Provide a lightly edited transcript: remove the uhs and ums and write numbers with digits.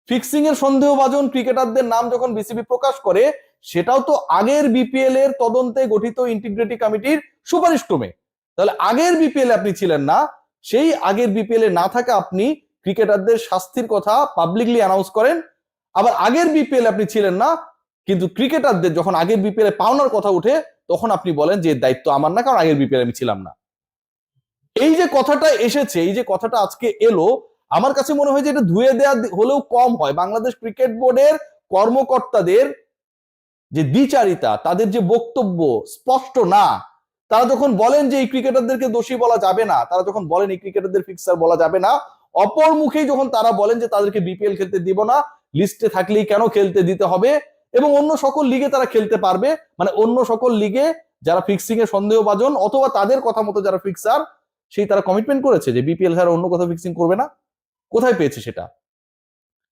Fixing এর সন্দেহভাজন ক্রিকেটারদের নাম যখন বিসিবি প্রকাশ করে, সেটাও তো আগের বিপিএল এর তদন্তে গঠিত ইন্টিগ্রিটি কমিটির সুপারিশ ক্রমে। তাহলে আগের বিপিএল আপনি ছিলেন না, সেই আগের বিপিএল এ না থাকা আপনি ক্রিকেটারদের শাস্তির কথা পাবলিকলি অ্যানাউন্স করেন। আবার আগের বিপিএল আপনি ছিলেন না, কিন্তু ক্রিকেটারদের যখন আগের বিপিএল এ পাওনার কথা উঠে তখন আপনি বলেন যে দায়িত্ব আমার না, কারণ আগের বিপিএল আমি ছিলাম না। এই যে কথাটা এসেছে, এই যে কথাটা আজকে এলো, আমার কাছে মনে হয় যে এটা ধুয়ে দেওয়া হলেও কম হয়। বাংলাদেশ ক্রিকেট বোর্ডের কর্মকর্তাদের যে দ্বিচারিতা, তাদের যে বক্তব্য স্পষ্ট না, তারা যখন বলেন যে এই ক্রিকেটারদেরকে দোষী বলা যাবে না, তারা যখন বলেন এই ক্রিকেটারদের ফিক্সার বলা যাবে না, অপর মুখেই যখন তারা বলেন যে তাদেরকে বিপিএল খেলতে দিব না, লিস্টে থাকলেই কেন খেলতে দিতে হবে, এবং অন্য সকল লিগে তারা খেলতে পারবে, মানে অন্য সকল লিগে যারা ফিক্সিং এ সন্দেহভাজন অথবা তাদের কথা মতো যারা ফিক্সার, সেই তারা কমিটমেন্ট করেছে যে বিপিএল ছাড়া অন্য কোথাও ফিক্সিং করবে না। কোথায় পেয়েছে সেটা?